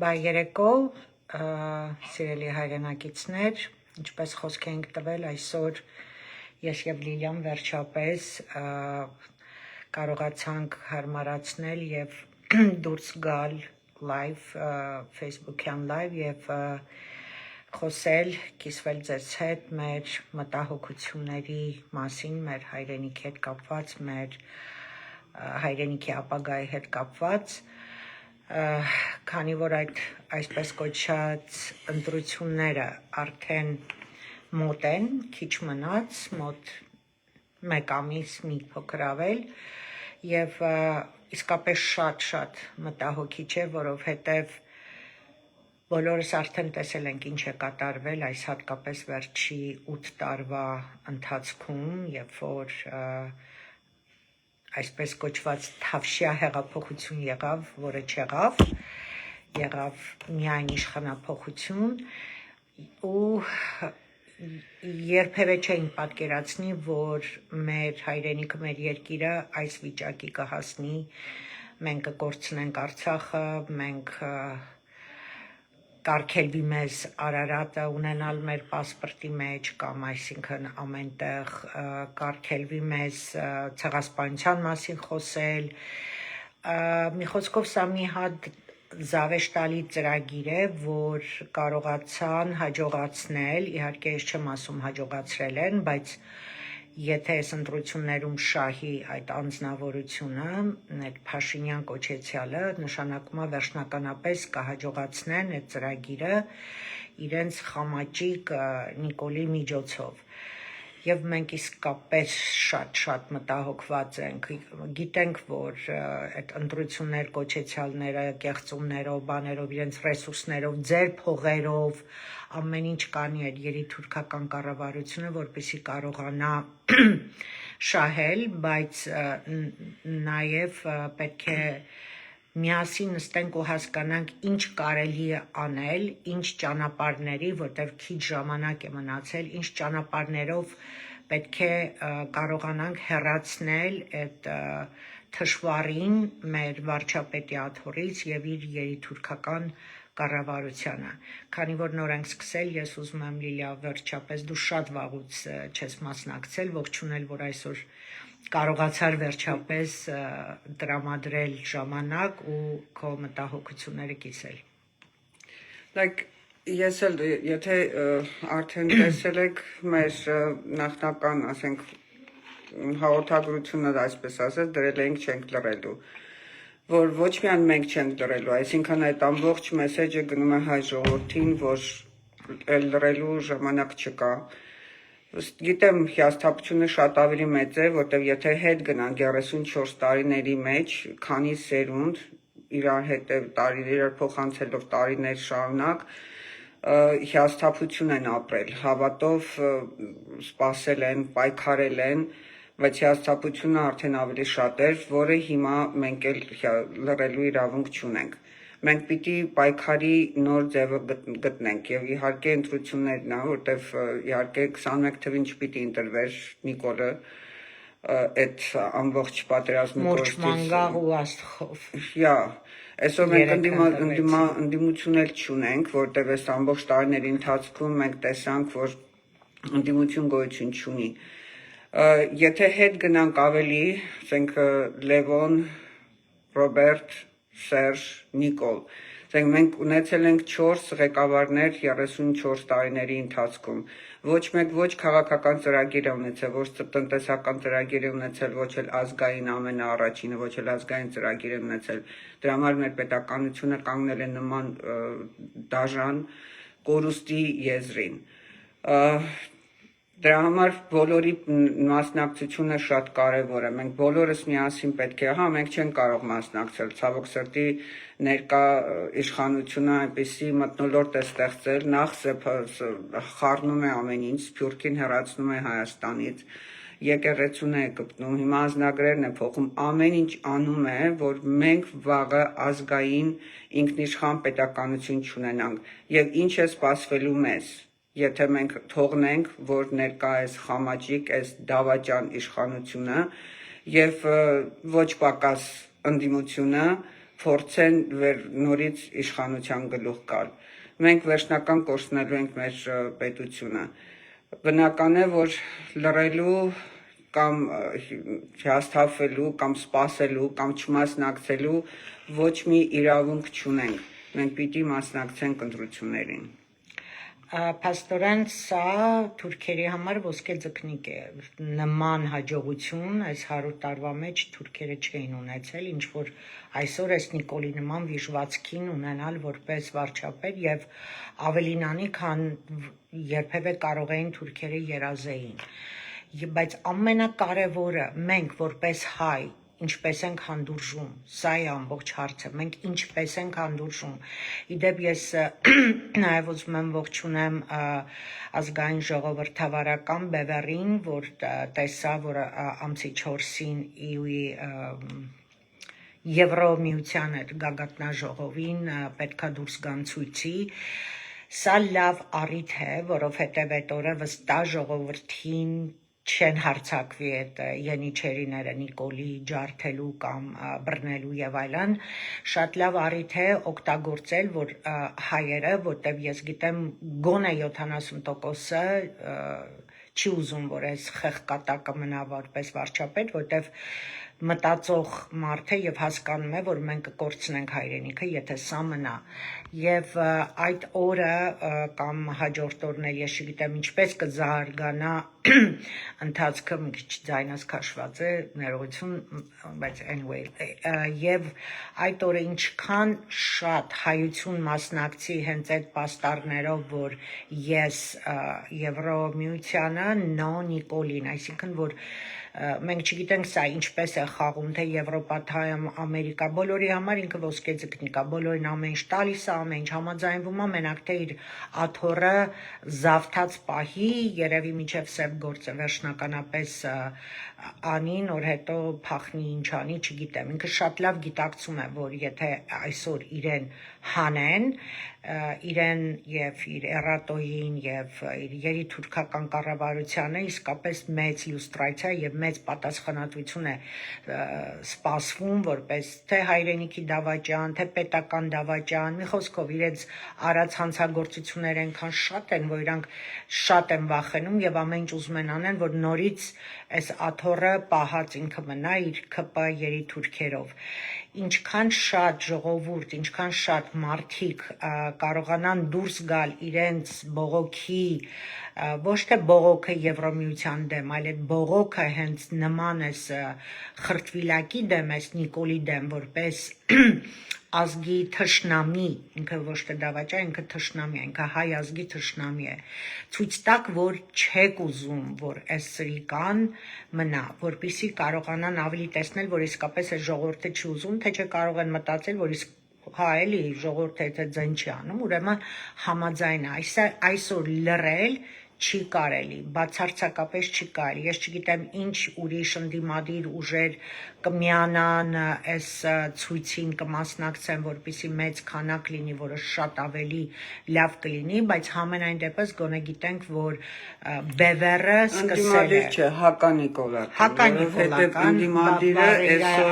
Բայերեկո սիրելի հայրենակիցներ, ինչպես խոսք ենք տվել այսօր ես եւ Լիլիան վերջապես կարողացանք հարմարացնել եւ դուրս գալ live Facebook-յան live եւ խոսել, կիսվել ձեզ հետ մեր մտահոգությունների մասին, մեր հայրենիքի հետ կապված, մեր հայրենիքի ապագայի հետ կապված քանի որ այդ այսպես կոչած ընտրությունները արդեն մոտ են, քիչ մնաց, մոտ 1 ամիս մի փոքր ավել եւ իսկապես շատ մտահոգիչ է, որովհետեւ բոլորս արդեն տեսել ենք ինչ է կատարվել այս հատկապես վերջի 8 տարվա ընթացքում, երբ որ այսպես կոչված թավշյա հեղափոխություն եղավ, որը եղավ միայն իշխանափոխություն ու երբևէ չէին պատկերացնի, որ մեր հայրենիքը, մեր երկիրը այս վիճակի կհասնի, մենք կկորցնենք Արցախը, մենք կարգելվի մեզ Արարատը ունենալ մեր պասպորտի մեջ կամ այսինքն ամենտեղ կարգելվի մեզ ցեղասպանության մասին խոսել մի խոսքով սա մի հատ զավեշտալի ծրագիր է, որ կարողացան հաջողացնել, իհարկե ես չեմ ասում հաջողացրել են, բայց եթե այս ընտրություններում շահի այդ անձնավորությունը, այդ Փաշինյան կոչեցյալը, նշանակում է վերջնականապես կհաջողացնեն այդ ծրագիրը իրենց խամաճիկ Նիկոլի միջոցով։ Եվ մենք իսկապես շատ մտահոգված ենք, գիտենք, որ այդ ընտրություններ, կոչեցյալները, կեղծումներով, բաներով, իրենց ռեսուրսներով, ձեր փողերով, ամեն ինչ կանի այդ երիտուրքական կառավարությունը, որպեսզի կարողանա շահել, բայց նաև պետք է միասին նստենք ու հասկանանք ինչ կարելի է անել, ինչ ճանապարհների, որտեղ քիչ ժամանակ է մնացել, ինչ ճանապարհներով պետք է կարողանանք հեռացնել այդ թշվառին մեր վարչապետի աթոռից եւ իր երիտուրքական կառավարությանը։ Քանի որ նոր ենք սկսել, ես ուզում եմ Լիլիա վերջապես դու շատ վաղուց չես մասնակցել, ողջունել, որ այսօր կարողացար վերջապես տրամադրել ժամանակ ու քո մտահոգությունները կիսել։ Ես էլ եթե արդեն տեսել եք մեր նախնական, ասենք, հաղորդագրությունը, այսպես ասած, դրել ենք չենք լռելու, որ ոչ միայն մենք չենք լռելու, այսինքն այդ ամբողջ մեսեջը գնում է հայ ժողովրդին, որ լռելու ժամանակ չկա։ Գիտեմ, հիասթափությունը շատ ավելի մեծ է, որտեղ եթե հետ գնանք 34 տարիների մեջ, քանի սերունդ իրար հետ իրար փոխանցելով տարիներ շարունակ, հիասթափություն են ապրել, հավատով սպասել են, պայքարել են, բայց հիասթափությունը արդեն ավելի շատ էր, որը հիմա մենք էլ լռելու իրավունք չունենք։ Մենք պիտի պայքարի նոր ձևը գտնենք եւ իհարկե ընտրություններն է, որտեվ իհարկե 21 թվին չպիտի ընտրվեր Նիկոլը այդ ամբողջ պատերազմի մորճմանգաղ ու աստղով։ Այսօր մենք ընդդիմություն էլ չունենք, որտեվ այս ամբողջ տարիների ընթացքում մենք տեսանք, որ ընդդիմություն գոյություն չունի։ Եթե հետ գնանք ավելի, ասենք Լևոն, Ռոբերտ, Սերժ, Նիկոլ, ասենք մենք ունեցել ենք 4 ղեկավարներ 34 տարիների ընթացքում, ոչ մեկ ոչ քաղաքական ծրագիր է ունեցել, ոչ տնտեսական ծրագիր է ունեցել, ոչ էլ ազգային ամենաառաջինը, ոչ էլ ազգային ծրագիր է ունեցել, դրա համար մեր պետականությունը կանգնել է նման դաժան կորուստի եզրին։ Դրա համար բոլորի մասնակցությունը շատ կարևոր է, մենք բոլորս միասին պետք է, մենք չենք կարող մասնակցել, ցավոք սրտի ներկա իշխանությունը այնպեսի մթնոլորտ է ստեղծել, նախ խառնում է ամեն ինչ, Սփյուռքին հեռացնում է Հայաստանից, եկեղեցուն է կպտնում, հիմա անձնագրերն է փոխում, ամեն ինչ անում է, որ մենք վաղը ազգային ինքնիշխան պետականություն չունենանք, եւ ինչ է սպասվելու մեզ, եթե մենք թողնենք, որ ներկա այս խամաճիկ, այս դավաճան իշխանությունը եւ ոչ պակաս ընդդիմությունը, փորձեն նորից իշխանության գլուխ գալ։ Մենք վերջնական կորցնելու ենք մեր պետությունը։ Բնական է, որ լռելու կամ հիասթափվելու կամ սպասելու կամ չմասնակցելու ոչ մի իրավունք չունենք։ Մենք պիտի մասնակցենք ընտրություններին։ Փաստորեն սա թուրքերի համար ոսկե ձկնիկ է, նման հաջողություն այս 100 տարվա մեջ թուրքերը չէին ունեցել, ինչ որ այսօր այս Նիկոլի նման վիժվածքին ունենալ որպես վարչապետ եւ ավելին անի, քան երբևէ կարող էին թուրքերը երազեին։ Բայց ամենակարևորը մենք որպես հայ ինչպես ենք հանդուրժում, սա է ամբողջ հարցը, մենք ինչպես ենք հանդուրժում։ Իդեպ ես նաև ուզում եմ ողջունեմ ազգային ժողովրդավարական Բևեռին, որ տեսա, որ ամսի 4-ին իուի Եվրոմիության էր գագաթնաժողովին պետքա դուրս գան ցույցի։ Սա լավ առիթ է, որովհետև այդ օրը վստահ ժողովրդին չեն հարցակվի այդ ենիչերիները Նիկոլի ջարդելու կամ բռնելու եւ այլն, շատ լավ առիթ է օգտագործել, որ հայերը, որտեվ ես գիտեմ գոնե 70%-ը չի ուզում, որ այս խեղկատակը մնա որպես վարչապետ, որտեվ մտածող մարդ է եւ հասկանում է, որ մենք կկորցնենք հայրենիքը, եթե սա մնա։ Եվ այդ օրը կամ հաջորդ օրն էլ ես չգիտեմ ինչպես կզարգանա ընթացքը մի քիչ ձայնս քաշված է, ներողություն, բայց anyway, եւ այդ օրը ինչքան շատ հայություն մասնակցի հենց այդ պաստառներով, որ ես Եվրոմիությանը նո Նիկոլին, այսինքն որ մենք չգիտենք սա ինչպես է խաղում, թե Եվրոպա, թե Ամերիկա, բոլորի համար ինքը ոսկե ձկնիկ է, բոլորին ամեն ինչ տալիս է, ամեն ինչ համաձայնվում է, մենակ թե իր աթոռը զավթած պահի, երևի միջև սև գործը վերջնականապես անի, նոր հետո փախնի ինչ անի, չգիտեմ, ինքը շատ լավ գիտակցում է, որ եթե այսօր իրեն հանեն, իրեն եւ իր էրատոյին եւ իր երիտուրքական կառավարությանը իսկապես մեծ իլյուստրացիա եւ մեծ պատասխանատվություն է սպասվում որպես թե հայրենիքի դավաճան, թե պետական դավաճան, մի խոսքով իրենց արած հանցագործությունները այնքան շատ են, որ իրանք շատ են վախենում եւ ամեն ինչ ուզում են անեն, որ նորից այս աթոռը պահած ինքը մնա իր ԿՊ երիտուրքերով։ Ինչքան շատ ժողովուրդ, ինչքան շատ մարդիկ կարողանան դուրս գալ իրենց բողոքի, ոչ թե բողոքը Եվրոմիության դեմ, այլ այդ բողոքը հենց նման էս խրտվիլակի դեմ, էս Նիկոլի դեմ, որպես ազգի թշնամի, ինքը ոչ թե դավաճան, ինքը թշնամի է, ինքը հայ ազգի թշնամի է, ցույց տակ, որ չեք ուզում, որ այս սրիկան մնա, որպեսզի կարողանան ավելի տեսնել, որ իսկապես այս ժողովուրդը չի ուզում, թե չկարող են մտածել, որ հա էլի ժողովուրդը եթե ձայն չի անում, ուրեմն համաձայն է, այսօր լռել չի կարելի, բացարձակապես չի կարելի, ես չգիտեմ ինչ ուրիշ ընդդիմադիր ուժեր կմիանան այս ցույցին կմասնակցեն, որպեսզի մեծ քանակ լինի, որը շատ ավելի լավ կլինի, բայց համենայն դեպս գոնե գիտենք, որ Բևեռը սկսել է չէ, հականիկոլական, որովհետև ընդդիմադիրը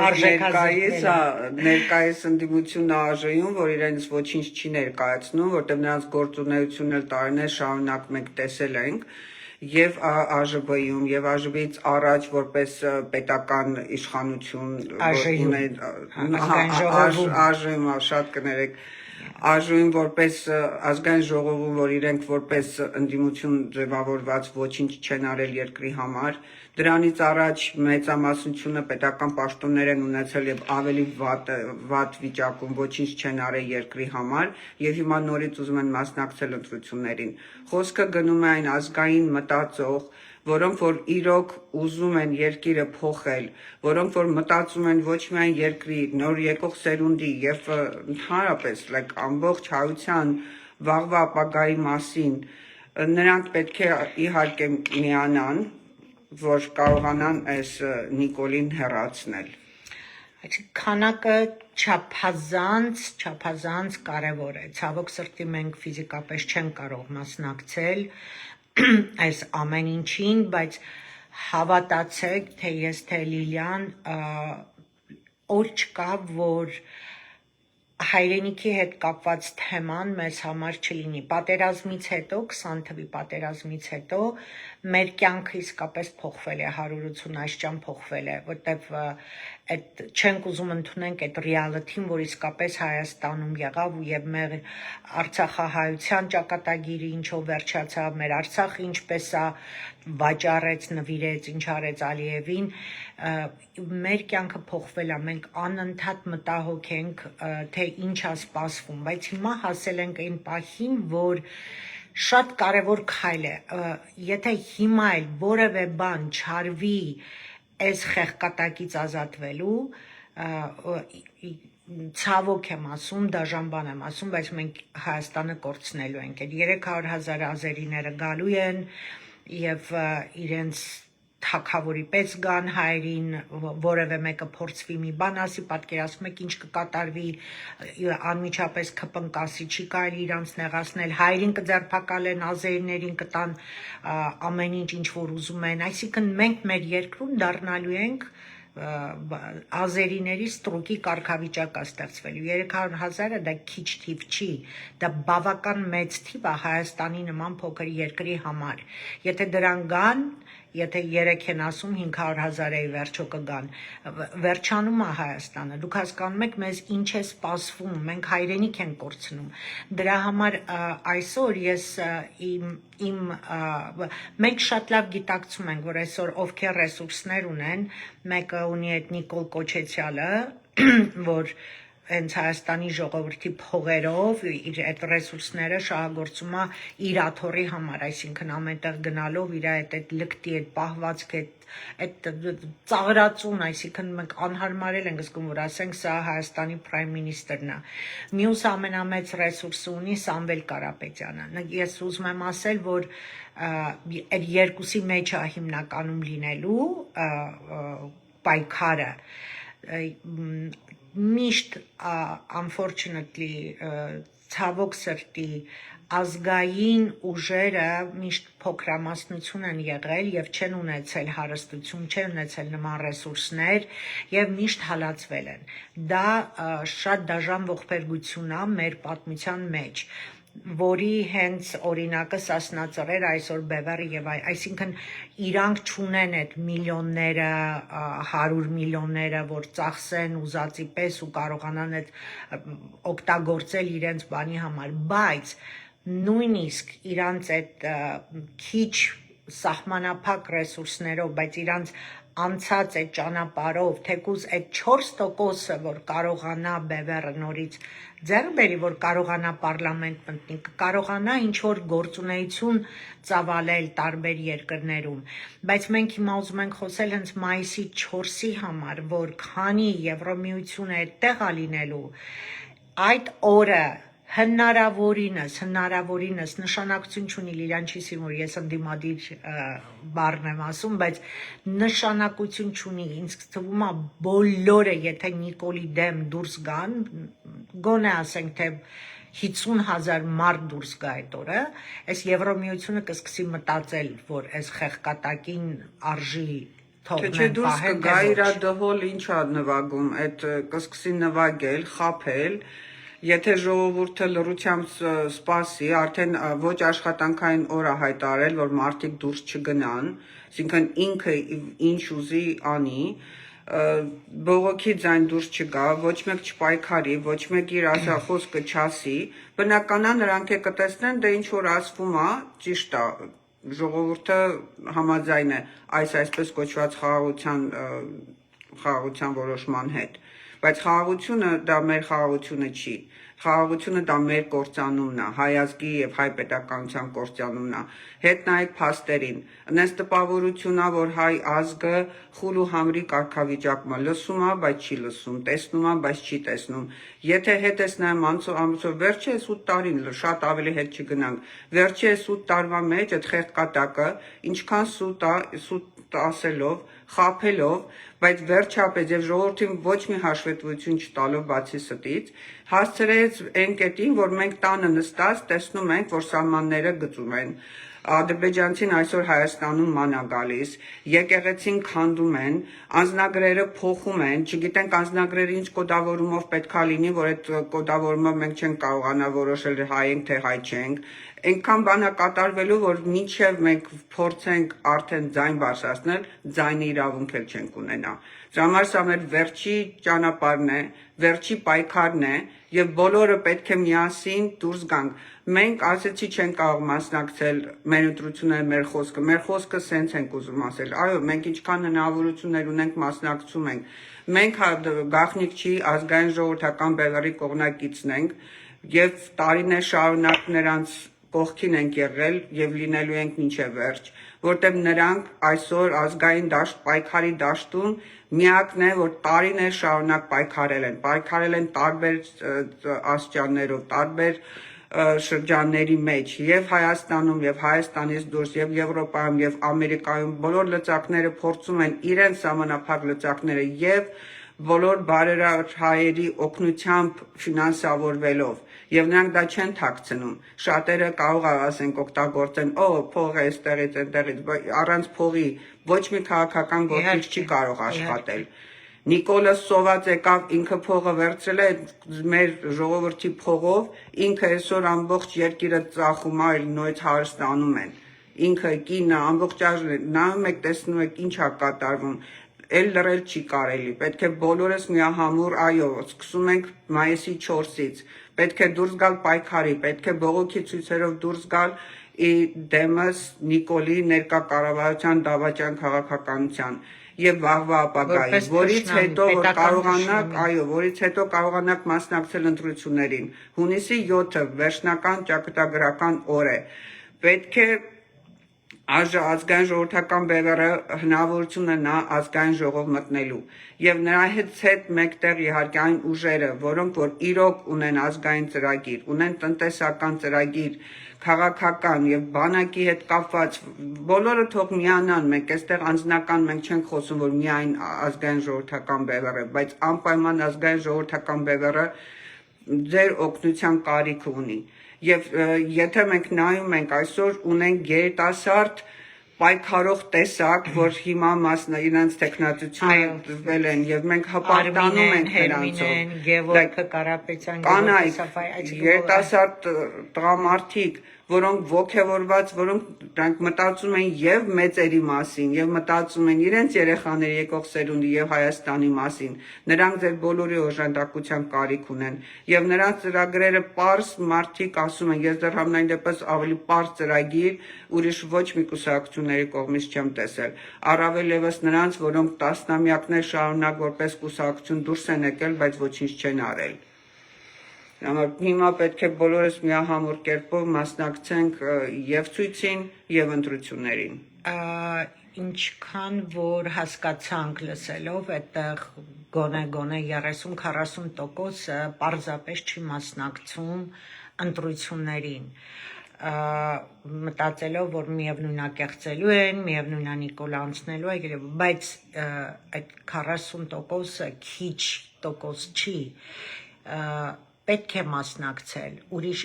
այսօր ներկայիս ընդդիմությունն ԱԺ-ում, որ իրենց ոչինչ չի ներկայացնում, որտեղ նրանց գործունեությունն էլ տարիներ շարունակ մենք տեսել ենք եւ ԱԺԲ-ում եւ ԱԺԲ-ից առաջ որպես պետական իշխանություն ԱԺ-ում շատ կներեք ԱԺ-ում որպես ազգային ժողովում, որ իրենք որպես ընդդիմություն ձևավորված ոչինչ չեն արել երկրի համար, դրանից առաջ մեծամասնությունը պետական պաշտոններ են ունեցել եւ ավելի վատ վիճակում ոչինչ չեն արել երկրի համար եւ հիմա նորից ուզում են մասնակցել ընտրություններին։ Խոսքը գնում է այն ազգային մտածող, որոնք որ իրոք ուզում են երկիրը փոխել, որոնք որ մտածում են ոչ միայն երկրի նոր եկող սերունդի եւ ընդհանրապես ամբողջ հայության վաղվա ապագայի մասին, նրանք պետք է իհարկե միանան, որ կարողանան այս Նիկոլին հեռացնել։ Քանակը չափազանց կարևոր է։ Ցավոք սրտի մենք ֆիզիկապես չենք կարող մասնակցել այս ամեն ինչին, բայց հավատացեք, թե ես թե Լիլիան օր չկա, որ հայրենիքի հետ կապված թեման մեզ համար չլինի։ Պատերազմից հետո, 20 թվականի պատերազմից հետո մեր կյանքը իսկապես փոխվել է, 180 աստիճան փոխվել է, որտեվ այդ չենք ուզում ընդունենք այդ ռեալիթին, որ իսկապես Հայաստանում եղավ եւ մեր Արցախահայության ճակատագիրը ինչով վերջացավ, մեր Արցախը ինչպես է վաճառեց, նվիրեց, ինչ արեց Ալիևին, մեր կյանքը փոխվել է, մենք անընդհատ մտահոգ ենք, թե ինչ է սպասվում, բայց հիմա հասել ենք այն պահին, որ շատ կարևոր քայլ է, եթե հիմա էլ որևէ բան չարվի այս խեղկատակից ազատվելու, ցավոք եմ ասում, դաժան բան եմ ասում, բայց մենք Հայաստանը կորցնելու ենք, այդ 300,000 ազերիները գալու են եւ իրենց թագավորի պես գան հայրին, որևէ մեկը փորձվի մի բան ասի, պատկերացնում եք ինչ կկատարվի, անմիջապես կպնկասի, չի կարելի իրանց նեղացնել, հայրին կձերբակալեն, ազերիներին կտան ամեն ինչ որ ուզում են, այսինքն մենք մեր երկրում դառնալու ենք ազերիների ստրուկի կարգավիճակ է ստեղծվելու, 300,000-ը դա քիչ թիվ չի, դա բավական մեծ թիվ է Հայաստանի նման փոքր երկրի համար, եթե դրան գան, եթե 3 են ասում 500,000-ի վերջո կգան, վերջանում է Հայաստանը, դուք հասկանում եք մեզ ինչ է սպասվում, մենք հայրենիք ենք կորցնում, դրա համար այսօր ես մենք շատ լավ գիտակցում ենք, որ այսօր ովքեր ռեսուրսներ ունեն, մեկը ունի այդ Նիկոլ Կոչեցյալը, որ հենց Հայաստանի ժողովրդի փողերով իր այդ ռեսուրսները շահագործում է իր աթոռի համար, այսինքն ամենտեղ գնալով իր այդ լկտի, այդ պահվածքը, այդ ծաղրածուն, այսինքն մենք անհարմարել ենք զգում, որ ասենք սա Հայաստանի պրայմ մինիստրն է։ Մյուս ամենամեծ ռեսուրսը ունի Սամվել Կարապետյանը։ Ես ուզում եմ ասել, որ այդ երկուսի մեջ է հիմնականում լինելու պայքարը։ Միշտ unfortunately ցավոք սրտի ազգային ուժերը միշտ փոքրամասնություն են եղել եւ չեն ունեցել հարստություն, չեն ունեցել նման ռեսուրսներ եւ միշտ հալածվել են։ Դա շատ դաժան ողբերգություն է մեր պատմության մեջ, որի հենց օրինակը Սասնա-Ծռեր, այսօր Բևեռ եւ այսինքն իրանք չունեն այդ միլիոնները, 100 միլիոնները, որ ծախսեն ուզածի պես ու կարողանան այդ օգտագործել իրենց բանի համար, բայց նույնիսկ իրանց այդ քիչ սահմանափակ ռեսուրսներով, բայց իրանց անցած այդ ճանապարհով, թեկուզ այդ 4%-ը, որ կարողանա Բևեռը նորից ձեռք բերի, որ կարողանա պարլամենտ մտնի, կարողանա ինչ-որ գործունեություն ծավալել տարբեր երկրներում, բայց մենք հիմա ուզում ենք խոսել հենց մայիսի 4-ի համար, որ քանի Եվրոմիությունը այդտեղ է լինելու, այդ օրը հնարավորինս նշանակություն չունի, Լիլիան չի սիրում, որ ես ընդդիմադիր բառն եմ ասում, բայց նշանակություն չունի, ինձ թվում է բոլորը, եթե Նիկոլի դեմ դուրս գան, գոնե ասենք, թե 50,000 մարդ դուրս գա այդ օրը, այս Եվրոմիությունը կսկսի մտածել, որ այս խեղկատակին արժի թողնել, Թե դուրս կգա իր դհոլ ինչա նվագում, այդ կսկսի նվագել, խաբել, եթե ժողովուրդը լռությամբ սպասի, արդեն ոչ աշխատանքային օր է հայտարարել, որ մարդիկ դուրս չգնան, այսինքն ինքը ինչ ուզի անի, բողոքի ձայն դուրս չգա, ոչ մեկ չպայքարի, ոչ մեկ իր ասախոսքը չասի, բնականա նրանք է կտեսնեն, դե ինչ որ ասվում է, ճիշտ է, ժողովուրդը համաձայն է այս այսպես կոչված խաղաղության որոշման հետ, բայց խաղաղությունը դա մեր խաղաղությունը չի, խաղաղությունը դա մեր կործանումն է, հայ ազգի եւ հայ պետականության կործանումն է, հետ նայեք փաստերին, այնպես տպավորություն է, որ հայ ազգը խուլ ու համրի կարգավիճակում է, լսում է, բայց չի լսում, տեսնում է, բայց չի տեսնում, եթե հետ ես նայում ամուսով վերջի այս 8 տարին, շատ ավելի հետ չգնանք, վերջի այս 8 տարվա մեջ այդ խեղկատակը, ինչքան սուտ ասելով, խաբելով, բայց վերջապես եւ ժողովրդին ոչ մի հաշվետվություն չտալով բացի ստից, հասցրեց այն կետին, որ մենք տանը նստած տեսնում ենք, որ սահմանները գծում են, ադրբեջանցին այսօր Հայաստանում ման է գալիս, եկեղեցին քանդում են, անձնագրերը փոխում են, չգիտենք անձնագրերը ինչ կոդավորումով պետքա լինի, որ այդ կոդավորումով մենք չենք կարողանա որոշել հայ ենք թե հայ չենք, այնքան բան է կատարվելու, որ մինչև մենք փորձենք արդեն ձայն բարձրացնել, ձայնի իրավունք էլ չենք ունենա։ Դրա համար սա մեր վերջի ճանապարհն է, վերջի պայքարն է եւ բոլորը պետք է միասին դուրս գանք։ Մենք ասեցի չենք կարող մասնակցել մեր ընտրությունները, մեր խոսքը սենց ենք ուզում ասել։ Այո, մենք ինչքան հնարավորություններ ունենք մասնակցում ենք։ Մենք գաղտնիք չի ազգային ժողովրդական բևեռի կողմնակիցն ենք եւ տարիներ շարունակ նրանց կողքին ենք եղել եւ լինելու ենք մինչեւ վերջ, որտեղ նրանք այսօր ազգային դաշտ պայքարի դաշտում միակն է, որ տարիներ շարունակ պայքարել են տարբեր աստիճաններով, տարբեր շրջանների մեջ եւ Հայաստանում եւ Հայաստանից դուրս եւ Եվրոպայում եւ Ամերիկայում բոլոր լծակները փորձում են իրենց սահմանափակ լծակները եւ բոլոր բարերար հայերի օգնությամբ ֆինանսավորվելով եւ նրանք դա չեն թաքցնում շատերը կարող է ասենք օգտագործեն փողը այստեղից այնտեղից բայց առանց փողի ոչ մի քաղաքական գործիք չի կարող աշխատել Նիկոլը սոված եկավ ինքը փողը վերցրել է մեր ժողովրդի փողով ինքը այսօր ամբողջ երկիրը ծախում է նույնց հարստանում են ինքը կինը ամբողջ նայում եք տեսնում եք ինչ է կատարվում Էլ լրել չի կարելի, պետք է բոլորս միահամուռ, այո, սկսում ենք մայիսի 4-ից, պետք է դուրս գալ պայքարի, պետք է բողոքի ցույցերով դուրս գալ դեմս Նիկոլի ներկա կառավարության դավաճան քաղաքականության եւ վաղվա ապագայի, որից հետո որ կարողանանք, այո, որից հետո կարողանանք մասնակցել ընտրություններին։ Հունիսի 7-ը վերջնական ճակատագրական օր է։ Պետք է ազգային ժողովրդական բևեռը հնարավորություն ունենա ազգային ժողով մտնելու եւ նրա հետ մեկտեղ իհարկե այն ուժերը, որոնք որ իրոք ունեն ազգային ծրագիր, ունեն տնտեսական ծրագիր, քաղաքական եւ բանակի հետ կապված բոլորը թող միանան, մենք այստեղ անձնական մենք չենք խոսում, որ միայն ազգային ժողովրդական բևեռը, բայց անպայման ազգային ժողովրդական բևեռը ձեր օգնության կարիք ունի Եվ եթե մենք նայում ենք այսօր ունենք գերտասարդ պայքարող տեսակ, որ հիմա իրենց տեխնատությունը դվել են եւ մենք հպարտանում ենք նրանցով։ Գևորգ Կարապետյան, կանայք, գերտասարդ տղամարդիկ, որոնք ոգևորված, որոնք դրանք մտածում են եւ մեծերի մասին եւ մտածում են իրենց երեխաների եկող սերունդի եւ Հայաստանի մասին նրանք ձեր բոլորի օժանդակության կարիք ունեն եւ նրանց ծրագրերը པարս մարդիկ ասում են ես դեռ համայն դեպս ավելի པարս ծրագիր ուրիշ ոչ մի կուսակցությունների կողմից չեմ տեսել առավել եւս նրանց որոնք տասնամյակներ շարունակ որպես կուսակցություն դուրս են եկել բայց ոչինչ չեն արել Հիմա պետք է բոլորս միահամուռ կերպով մասնակցենք եւ ցույցին եւ ընտրություններին ինչքան որ հասկացանք լսելով այդտեղ գոնե 30-40% պարզապես չի մասնակցում ընտրություններին մտածելով որ միևնույնակեղծելու են միևնույնա Նիկոլը անցնելու է բայց այդ 40%-ը քիչ տոկոս չի պետք է մասնակցել ուրիշ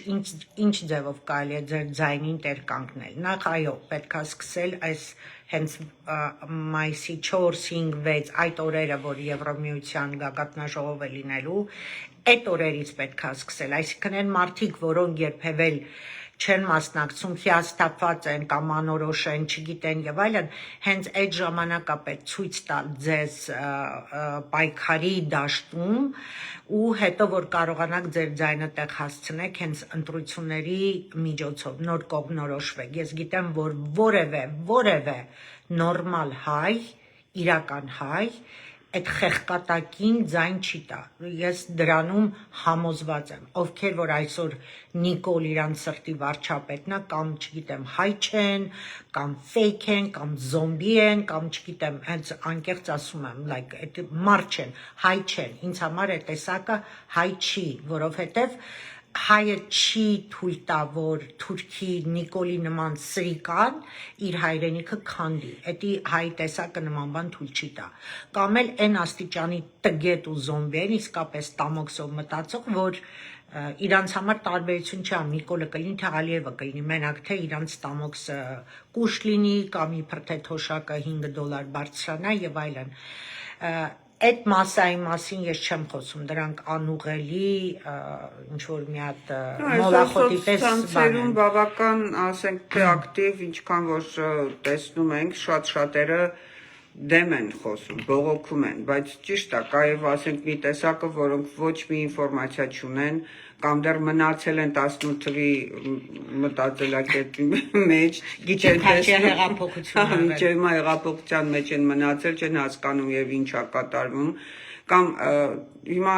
ինչ ձևով կարելի է ձեր ձայնին տեր կանգնել նախ այո պետք է սկսել այս հենց մայիսի 4, 5, 6 այդ օրերը որ Եվրոմիության գագաթնաժողով է լինելու այդ օրերից պետք է սկսել այսինքն այն մարդիկ որոնք երբևէ չեն մասնակցում հիասթափված են կամ անորոշ են չգիտեն եւ այլն հենց այդ ժամանակա պետք ցույց տալ ձեզ պայքարի դաշտում ու հետո որ կարողանաք ձեր ձայնը տեղ հասցնեք հենց ընտրությունների միջոցով նոր կողմնորոշվեք ես գիտեմ որ որևէ նորմալ հայ իրական հայ այդ խեղկատակին ձայն չի տա ես դրանում համոզված եմ ովքեր որ այսօր Նիկոլ իրան սրտի վարչապետն է կամ չգիտեմ հայ չեն կամ ֆեյք են կամ զոմբի են կամ չգիտեմ հենց անկեղծ ասում եմ like այդ մարդ չեն հայ չեն ինձ համար այդ տեսակը հայ չի որովհետև հայը չի թույլ տա որ թուրքի Նիկոլի նման սրիկան իր հայրենիքը քանդի էդի հայ տեսակը նման բան թույլ չի տա կամ էլ այն աստիճանի տգետ ու զոմբի են իսկապես տամոքսով մտածող որ իրանց համար տարբերություն չի, Նիկոլը կլինի, թե Ալիևը կլինի, մենակ թե իրանց տամոքսը կուշ լինի կամ իբր թե թոշակը $5 բարձրանա եւ այլն։ Այդ մասայի մասին ես չեմ խոսում, դրանք անուղելի ինչ որ մի հատ մոլախոտի պես բան են։ Բավական, ասենք, թե ակտիվ, ինչքան որ տեսնում ենք, շատ-շատերը դեմ են խոսում, բողոքում են, բայց ճիշտ է, կա եւ ասենք մի տեսակը, որոնք ոչ մի ինֆորմացիա չունեն, կամ դեռ մնացել են 18 թվի մտածելակերպի մեջ, գիտեն հեղափոխություն հիմա հեղափոխության մեջ են մնացել, չեն հասկանում եւ ինչ է կատարվում, կամ հիմա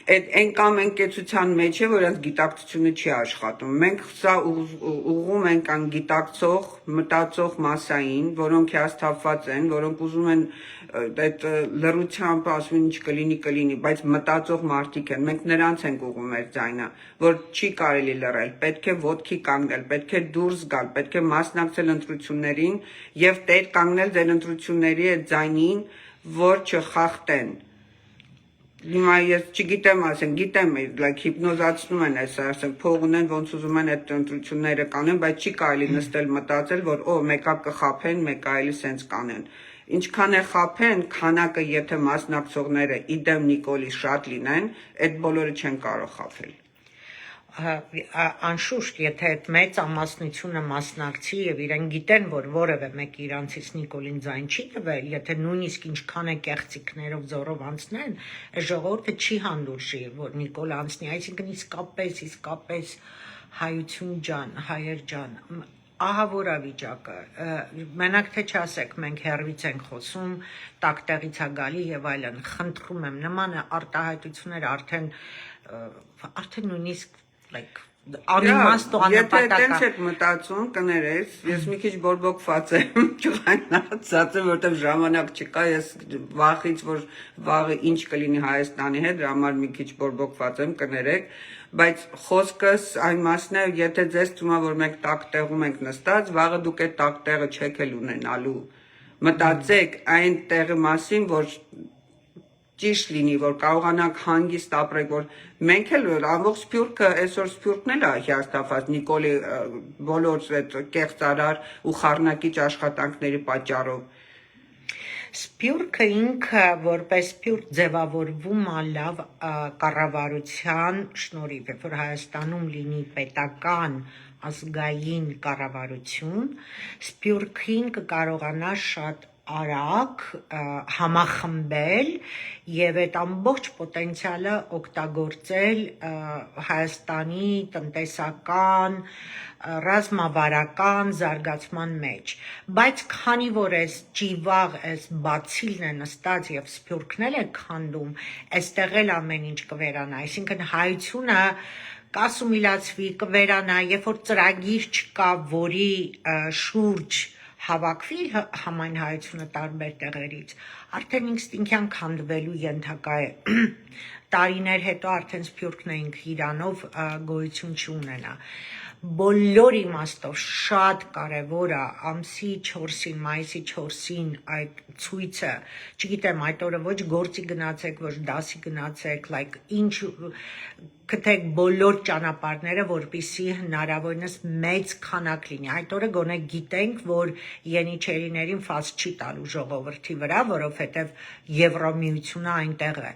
այն կամ այն կեցության մեջ է, որ այդ գիտակցությունը չի աշխատում։ Մենք սա ուղղում ենք անգիտակցող, մտածող մասային, որոնք հիասթափված են, որոնք ուզում են այդ լռությամբ ասում են ինչ կլինի, բայց մտածող մարդիկ են։ Մենք նրանց ենք ուղղում մեր ձայնը, որ չի կարելի լռել, պետք է ոտքի կանգնել, պետք է դուրս գալ, պետք է մասնակցել ընտրություններին եւ տեր կանգնել ձեր ընտրությունների այդ ձայնին, որ չխախտեն։ Հիմա ես չգիտեմ, ասենք, գիտեմ, հիպնոզացնում են այս, ասենք, փող ունեն, ոնց ուզում են այդ ընտրությունները կանեն, բայց չի կարելի նստել մտածել, որ մեկը կխափեն, մեկը այլի սենց կանեն։ Ինչքան է խափեն, քանակը եթե մասնակցողները իդեմ Նիկոլի շատ լինեն, այդ բոլորը չեն կարող խափել։ Անշուշտ, եթե այդ մեծ ամասնությունը մասնակցի եւ իրեն գիտեն, որ որևէ մեկը իրանցից Նիկոլին ձայն չի տվել, եթե նույնիսկ ինչքան է կեղծիքներով զորով անցնեն, այս ժողովուրդը չի հանդուրժի, որ Նիկոլ անցնի, այսինքն իսկապես հայություն ջան, հայեր ջան, ահա որ է վիճակը, մենակ թե չասեք, մենք հեռվից ենք խոսում, տակ տեղից է գալի եւ այլն, խնդրում եմ, նման արտահայտությունները արդեն նույնիսկ անիմաստ ու աննպատակ։ Եթե տենց եք մտածում, կներես, ես մի քիչ բորբոքված եմ, ճղայնացած եմ, որտեղ ժամանակ չկա, ես վախից, որ վաղը ինչ կլինի Հայաստանի հետ, դրա համար մի քիչ բորբոքված եմ, կներեք, բայց խոսքս այն մասն է, եթե ձեզ թվում է, որ մենք տակ տեղում ենք նստած, վաղը դուք այդ տակ տեղը չեք էլ ունենալու։ Մտածեք այն տեղի մասին, որ ճիշտ լինի, որ կարողանանք հանգիստ ապրեք, որ մենք էլ ամբողջ Սփյուռքը, այսօր Սփյուռքն էլ է հիասթափված Նիկոլի բոլոր այդ կեղծարար ու խառնակիչ աշխատանքների պատճառով։ Սփյուռքը ինքը որպես Սփյուռք ձևավորվում է լավ կառավարության շնորհիվ, որ Հայաստանում լինի պետական ազգային կառավարություն, Սփյուռքին կկարողանա շատ արագ համախմբել եւ այդ ամբողջ պոտենցիալը օգտագործել Հայաստանի տնտեսական, ռազմավարական զարգացման մեջ, բայց քանի որ այս ճիվաղ, այս բացիլն է նստած եւ Սփյուռքն էլ է քանդում, այստեղ էլ ամեն ինչ կվերանա, այսինքն հայությունը կասումիլացվի, կվերանա, երբ որ ծրագիր չկա, որի շուրջ հավաքվի համայն հայությունը տարբեր տեղերից, արդեն ինստինքտյան քանդվելու ենթակա է, տարիներ հետո արդեն Սփյուռքն է ինքը իրանով գոյություն չունենա, բոլոր իմաստով շատ կարևոր է ամսի 4-ին, մայիսի 4-ին այդ ցույցը, չգիտեմ այդ օրը ոչ գործի գնացեք, ոչ դասի գնացեք, ինչ գտեք բոլոր ճանապարհները, որպեսզի հնարավորինս մեծ քանակ լինի։ Այդ օրը գոնե գիտենք, որ Ենիչերիներին ֆաս չի տալու ժողովրդի վրա, որովհետև Եվրոմիությունը այնտեղ է։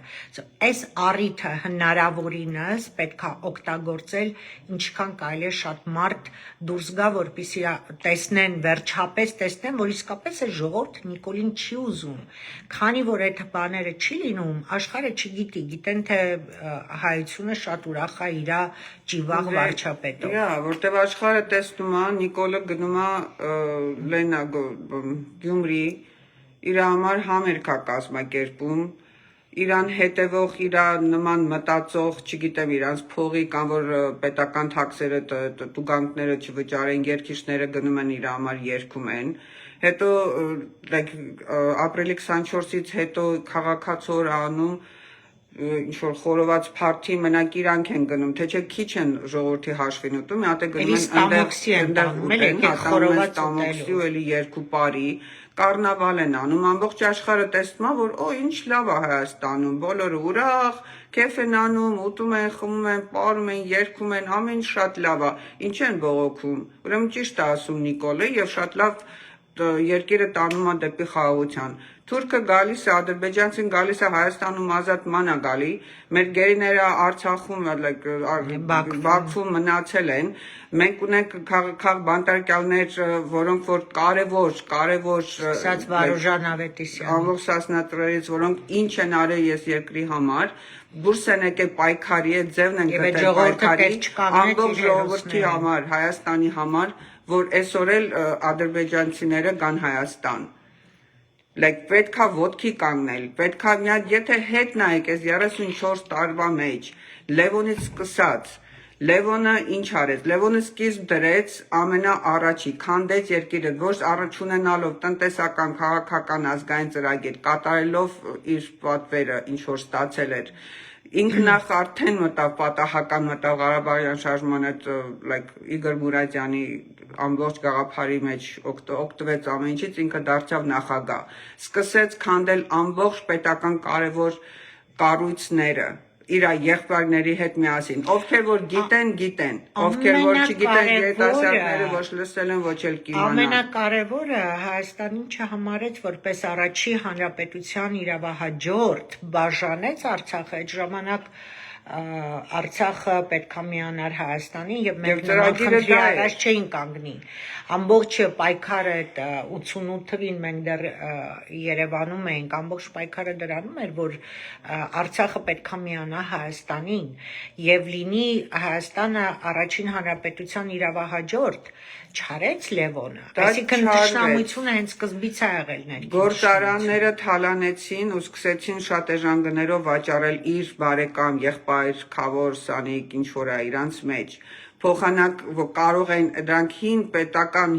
Այս առիթը հնարավորինս պետք է օգտագործել, ինչքան կարելի է շատ մարդ դուրս գա, որպեսզի տեսնեն, վերջապես տեսնեն, որ իսկապես է ժողովուրդը Նիկոլին չի ուզում։ Քանի որ այդ բաները չի լինում, աշխարհը չգիտի, գիտեն թե հայությունը շատ ուրախ է իր ճիվաղ վարչապետով։ Որտեվ աշխարհը տեսնում է Նիկոլը գնում է Գյումրի, իր համար համերգ է կազմակերպում, իրան հետևող, իր նման մտածող, չգիտեմ, իրանց փողի կամ որ պետական թաքսերը, տուգանքները չվճարեն, երգիչները գնում են իր համար երգում են, հետո ապրիլի 24-ից հետո քաղաքացու անում ինչ-որ խորոված փարթի մենակ իրանք են գնում, թե չէ քիչ են ժողովրդի հաշվին ուտում, մի հատ է գնում են ստամոքսի են տանում, խորոված ուտելու, էլի երկու բարի, կառնավալ են անում, ամբողջ աշխարհը տեսնում է, որ ինչ լավ է Հայաստանում, բոլորը ուրախ, քեֆ են անում, ուտում են, խմում են, պարում են, երգում են, ամեն ինչ շատ լավ է, ինչ են բողոքում։ Ուրեմն ճիշտ է ասում Նիկոլը եւ շատ լավ երկիրը տանում է դեպի խաղաղության։ Թուրքը գալիս է, ադրբեջանցին գալիս է Հայաստանում ազատման է գալի, մեր գերիները Արցախում, Բաքվում մնացել են, մենք ունենք քաղաքական բանտարկյալներ, որոնք որ կարևոր Սկսած Վարուժան Ավետիսյանը ամբողջ հասնածներից, որոնք ինչ են արել ես երկրի համար, դուրս են եկել պայքարի, այդ ձևն են գտել պայքարի, ամբողջ ժողովրդի համար, Հայաստանի համար, որ այսօր էլ ադրբեջանցիները կան Հայաստան։ Պետքա ոտքի կանգնել, պետքա եթե հետ նայեք այս 34 տարվա մեջ, Լևոնից սկսած, Լևոնը ինչ արեց, Լևոնը սկիզբ դրեց ամենաառաջի, քանդեց երկիրը, ոչ առաջունենալով տնտեսական, քաղաքական, ազգային ծրագիր, կատարելով իր պատվերը, ինչ որ ստացել էր, ինքն նախ արդեն մտավ պատահական մտավ Ղարաբաղյան շարժման այդ Իգոր Մուրադյանի ամբողջ գաղափարի մեջ օգտվեց ամեն ինչից, ինքը դարձավ նախագահ, սկսեց քանդել ամբողջ պետական կարևոր կառույցները իր եղբայրների հետ միասին, ովքեր որ գիտեն, ովքեր որ չգիտեն երիտասարդները ոչ լսել են, ոչ էլ կիմանան։ Ամենակարևորը Հայաստանին չհամարեց որպես առաջի հանրապետության իրավահաջորդ բաժանեց Արցախը, այդ ժամանակ Արցախը պետք է միանար Հայաստանին եւ մենք նման խնդրի առաջ չէին կանգնի։ Ամբողջ պայքարը 88 թվին մենք դեռ Երևանում էինք, ամբողջ պայքարը դրանում էր, որ Արցախը պետք է միանա Հայաստանին եւ լինի Հայաստանը առաջին հանրապետության իրավահաջորդ, չարեց Լևոնը, այսինքն ճշտամությունը հենց սկզբից է եղել ներքին։ Գործարանները թալանեցին ու սկսեցին շատ էժանգներով վաճառել իր բարեկամ, եղբայր, Խավոր, Սանիկ, ինչ որ է իրանց մեջ։ Փոխանակ կարող են դրանք պետական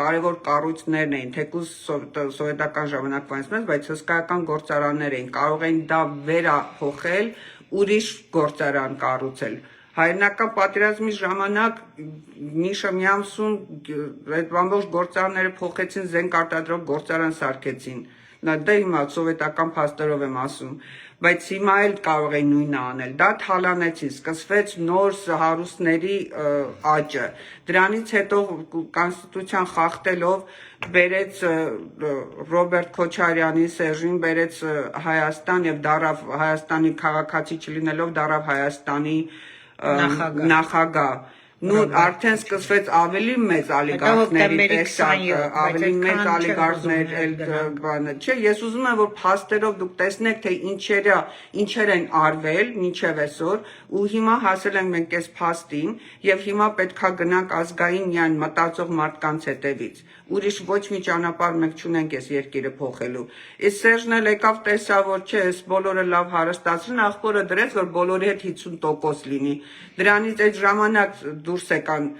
կարևոր կառույցներն էին, թեկուզ սովետական ժամանակվանից մեծ, բայց հսկայական գործարաններ էին, կարող էին դա վերափոխել, ուրիշ գործարան կառուցել։ Հայրենական պատերազմի ժամանակ մի ամսում այդ ամբողջ գործարանները փոխեցին, զենք արտադրող գործարան սարքեցին։ Դա հիմա սովետական փաստերով եմ ասում, բայց հիմա էլ կարող են նույնը անել։ Դա թալանեցին, սկսվեց նոր հարուստների աճը։ Դրանից հետո կոնստիտուցիան խախտելով բերեց Ռոբերտ Քոչարյանի Սերժին բերեց Հայաստան եւ դարավ Հայաստանի քաղաքացի չլինելով դարավ Հայաստանի նախագահ։ Արդեն սկսվեց ավելի մեծ ալիգարխների տեսակը, ավելի մեծ ալիգարխներ բանը, չէ, ես ուզում եմ, որ փաստերով դուք տեսնեք, թե ինչեր են արվել մինչև այսօր, ու հիմա հասել ենք մենք այս փաստին, եւ հիմա պետքա գնանք ազգային միայն մտածող մարդկանց հետևից։ Ուրիշ ոչ մի ճանապարհ մենք չունենք այս երկիրը փոխելու։ Իսկ Սերժն էլ եկավ տեսավ, որ չէ, այս բոլորը լավ հարստացրին, աղբորը դրեց, որ բոլորի հետ 50% լինի։ Դրանից այդ ժամանակ դուրս եկան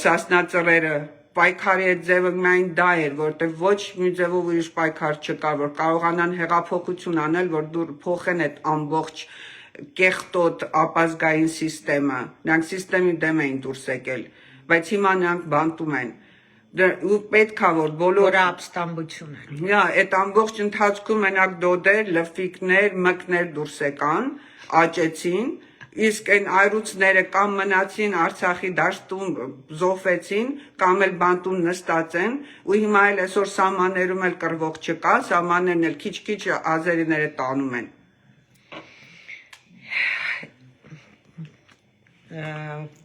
Սասնա ծռերը, պայքարի այդ ձևը միայն դա էր, որտեղ ոչ մի ձևով ուրիշ պայքար չկար, որ կարողանան հեղափոխություն անել, որ դուր փոխեն այդ ամբողջ կեղտոտ ապազգային սիստեմը։ Նրանք սիստեմի դեմ էին դուրս եկել, բայց հիմա նրանք բանտում են։ Ու պետքա որ բոլոր ապստամբություն են։ Այդ ամբողջ ընթացքում մենակ դոդեր, լֆիկներ, մկներ դուրս եկան, աճեցին, իսկ այն այրուցները կամ մնացին Արցախի դաշտում զոհվեցին, կամ էլ բանտում նստած են, ու հիմա էլ այսօր սահմաններում էլ կռվող չկա, սահմաններն էլ քիչ-քիչ ազերիները տանում են։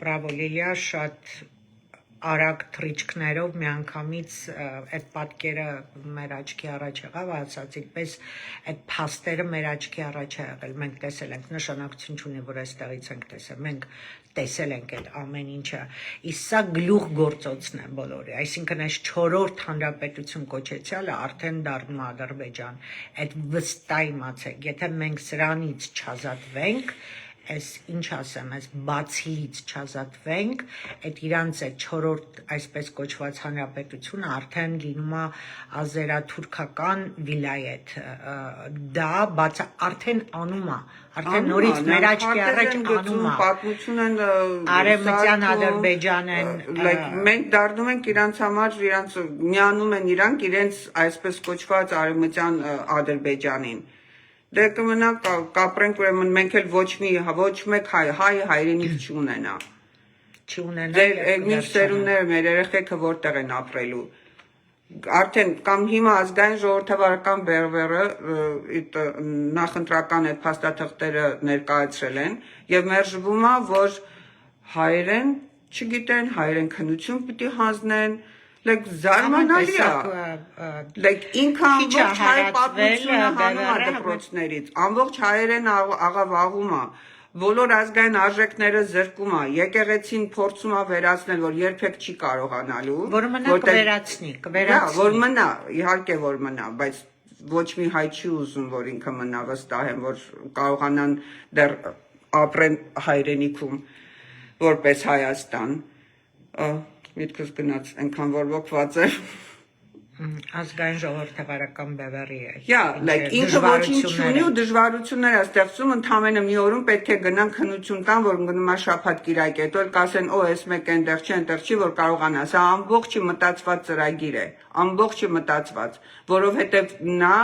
Բրավո Լիլիա, շատ արագ թռիչքներով միանգամից այդ պատկերը մեր աչքի առաջ եղավ, ասացիք, պես այդ փաստերը մեր աչքի առաջ է եղել, մենք տեսել ենք, նշանակություն չունի, որ այստեղից ենք տեսել, մենք տեսել ենք այդ ամեն ինչը, իսկ սա գլուխ գործոցն է բոլորի, այսինքն այս 4-րդ հանրապետություն կոչեցյալը արդեն դառնում է Ադրբեջան, այդ վստահ իմացեք, եթե մենք սրանից չազատվենք, այս ինչ ասեմ, այս բացիից չազատվենք, այդ իրանց այդ 4-րդ այսպես կոչված հանրապետությունը արդեն լինում է ազերաթուրքական վիլայեթ, դա արդեն անում է, արդեն նորից մեր աչքի առաջ անում է, պատմություն են Արևմտյան Ադրբեջան են, մենք դառնում ենք իրանց համար, իրանց միանում են իրանք իրենց այսպես կոչված արևմտյան Ադրբեջանին։ Դե կմնա կապրենք ուրեմն մենք էլ ոչ մեկ հայրենիք չունենա։ Ձեր մյուս սերունդները, մեր երեխեքը որտեղ են ապրելու։ Արդեն կամ հիմա ազգային ժողովրդավարական բեռվերը նախընտրական այդ փաստաթղթերը ներկայացրել են եւ մերժվում է, որ հայերեն չգիտեն, հայերեն քննություն պիտի հանձնեն, զարմանալի է, ինքը ամբողջ հայ պատմությունը հանում է դպրոցներից, ամբողջ հայերեն աղավաղում է, բոլոր ազգային արժեքները զրկում է, եկեղեցին փորձում է վերացնել, որ երբեք չի կարողանալու, որ մնա կվերացնի, որ մնա, իհարկե որ մնա, բայց ոչ մի հայ չի ուզում, որ ինքը մնա, վստահ եմ, որ կարողանան դեռ ապրեն հայրենիքում, որպես Հայաստան, միտքս գնաց, այնքան որ ոգված է, ազգային ժողովրդավարական բևեռի է։ Ինքը ոչինչ չունի ու դժվարություններ է ստեղծում, ընդամենը մի օրում պետք է գնան քննություն տան, որ գնում է շաբաթ կիրակ, հետո էլ կասեն, այս մեկ այնտեղ չի, որ կարողանա, սա ամբողջը մտածված ծրագիր է, ամբողջը մտածված, որովհետև նա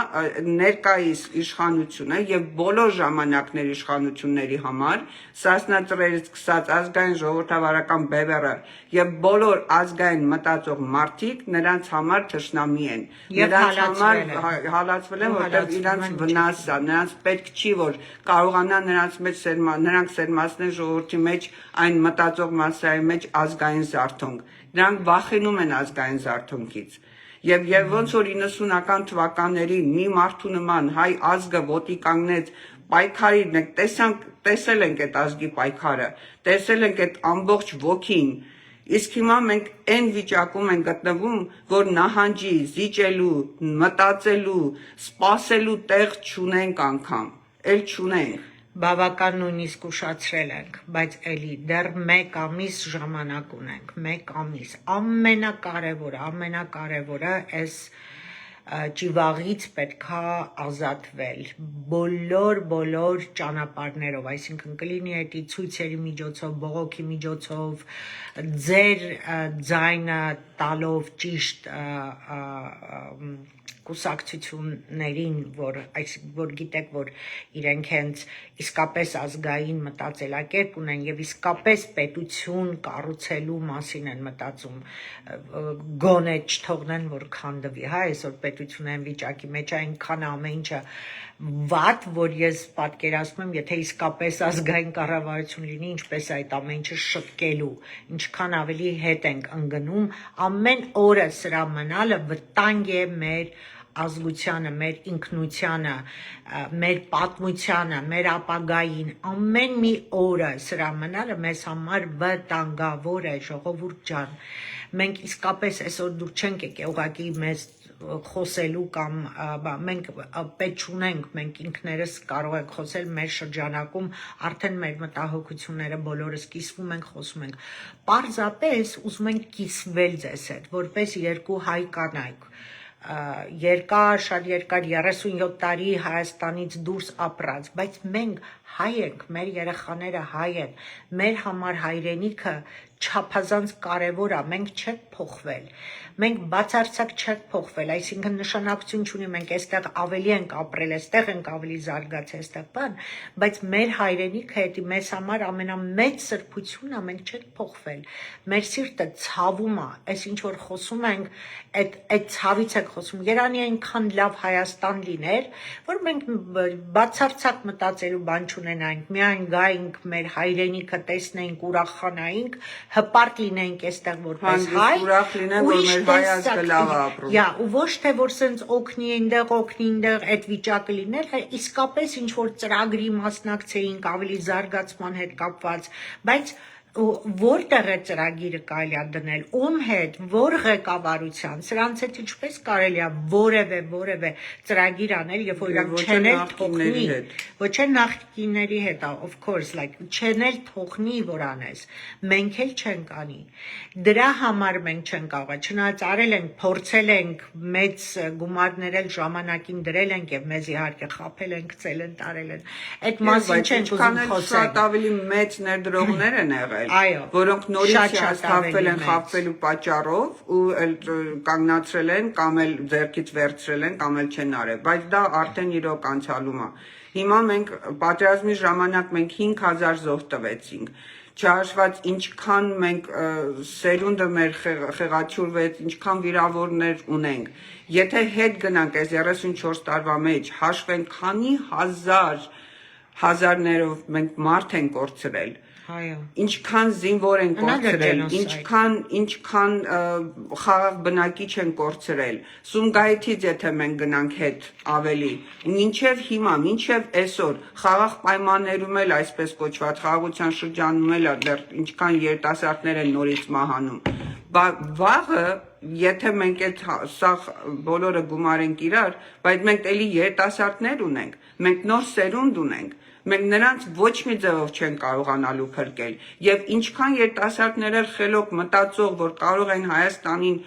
ներկայիս իշխանությունը եւ բոլոր ժամանակների իշխանությունների համար Սասնա-Ծռերից սկսած ազգային ժողովրդավարական բևեռը եւ բոլոր ազգային մտածող մարդիկ նրանց համար թշնամի են, նրանց համար հալածվել են, որտեղ իրանց վնաս է, նրանց պետք չի, որ կարողանա նրանք սերմացնեն ժողովրդի մեջ այն մտածող մասսայի մեջ ազգային զարթոնք, նրանք վախենում են ազգային զարթոնքից Եվ ոնց որ 90-ական թվականներին մի մարդու նման հայ ազգը ոտի կանգնեց պայքարի, տեսել ենք այդ ազգի պայքարը, տեսել ենք այդ ամբողջ ոգին, իսկ հիմա մենք այն վիճակում ենք գտնվում, որ նահանջի, զիջելու, մտածելու, սպասելու տեղ չունենք անգամ, էլ չունենք Բավական նույնիսկ ուշացրել ենք, բայց էլի դեռ 1 ամիս ժամանակ ունենք, 1 ամիս, ամենակարևորը այս ճիվաղից պետքա ազատվել, բոլոր ճանապարհներով, այսինքն կլինի էդի ցույցերի միջոցով, բողոքի միջոցով, ձեր ձայնը տալով ճիշտ կուսակցություններին, որ գիտեք, որ իրենք հենց իսկապես ազգային մտածելակերպ ունեն եւ իսկապես պետություն կառուցելու մասին են մտածում, գոնե չթողնեն, որ քանդվի, այսօր պետությունը այն վիճակի մեջ այնքան ամեն ինչը վատ, որ ես պատկերացնում եմ, եթե իսկապես ազգային կառավարություն լինի, ինչպես այդ ամեն ինչը շտկելու, ինչքան ավելի հետ ենք ընկնում, ամեն օրը սրա մնալը վտանգ է մեր ազգությանը, մեր ինքնությանը, մեր պատմությանը, մեր ապագային, ամեն մի օրը սրա մնալը մեզ համար վտանգավոր է, ժողովուրդ ջան, մենք իսկապես այսօր դուր չենք եկել ուղղակի մեզ խոսելու կամ մենք պետք չունենք, մենք ինքներս կարող ենք խոսել մեր շրջանակում, արդեն մեր մտահոգությունները բոլորս կիսվում ենք, խոսում ենք, պարզապես ուզում ենք կիսվել ձեզ հետ, որպես երկու հայ կանայք, շատ երկար 37 տարի Հայաստանից դուրս ապրած, բայց մենք հայ ենք, մեր երեխաները հայ են, մեր համար հայրենիքը չափազանց կարևոր է, մենք չենք փոխվել, մենք բացարձակ չենք փոխվել, այսինքն նշանակություն չունի, մենք այստեղ ավելի ենք ապրել, այստեղ ենք ավելի զարգացել, այստեղ բան, բայց մեր հայրենիքը էդի մեզ համար ամենամեծ սրբությունն է, մենք չենք փոխվել, մեր սիրտը ցավում է, այս ինչ որ խոսում ենք, այդ ցավից ենք խոսում, երանի այնքան լավ Հայաստան լիներ, որ մենք բացարձակ մտածելու բան չունենայինք, միայն գայինք մեր հայրենիքը տեսնեինք, ուրախանայինք, հպարտ լինենք այստեղ որպես հայ, ուրիշ հայազգը լավ է ապրում։ Ու ոչ թե որ սենց օգնի այնտեղ այդ վիճակը լինել, իսկապես ինչ որ ծրագրի մասնակցեինք ավելի զարգացման հետ կապված, բայց որտեղ է ծրագիրը կարելի է դնել, ում հետ, որ ղեկավարության, սրանց հետ ինչպես կարելի է որևէ ծրագիր անել, երբ որ իրանք չեն էլ թողնի, ոչ էլ նախկինների հետ, of course, like չեն էլ թողնի, որ անես, մենք էլ չենք անի, դրա համար մենք չենք կարող, չնայած արել ենք, փորձել ենք, մեծ գումարներ էլ ժամանակին դրել ենք եւ մեզ իհարկե խաբել են, գցել են, տարել են, այդ մասին չենք ուզում խոսել, շատ ավելի մեծ ներդրողներ են եղել, որոնք նորից հաստատվել են խաբվելու պատճառով ու կանգնացրել են կամ էլ ձեռքից վերցրել են կամ էլ չեն արել, բայց դա արդեն իրոք անցյալում է։ Հիմա մենք պատերազմի ժամանակ մենք 5000 զոհ տվեցինք, չհաշված ինչքան մենք սերունդը մեր խեղաթյուրվեց, ինչքան վիրավորներ ունենք, եթե հետ գնանք այս 34 տարվա մեջ, հաշվենք քանի հազարներով մենք մարդ ենք կորցրել, ինչքան զինվոր են կորցրել, ինչքան խաղաղ բնակիչ են կորցրել, Սումգայիթից եթե մենք գնանք հետ ավելի, մինչև հիմա, մինչև այսօր, խաղաղ պայմաններում էլ այսպես կոչված խաղաղության շրջանում էլ դեռ ինչքան երիտասարդներ են նորից մահանում, վաղը եթե մենք այդ սա բոլորը գումարենք իրար, բայց մենք էլի երիտասարդներ ունենք, մենք նոր սերունդ ունենք, մենք նրանց ոչ մի ձևով չեն կարողանալու փրկել եւ ինչքան երիտասարդներ էլ խելոք մտածող որ կարող են Հայաստանին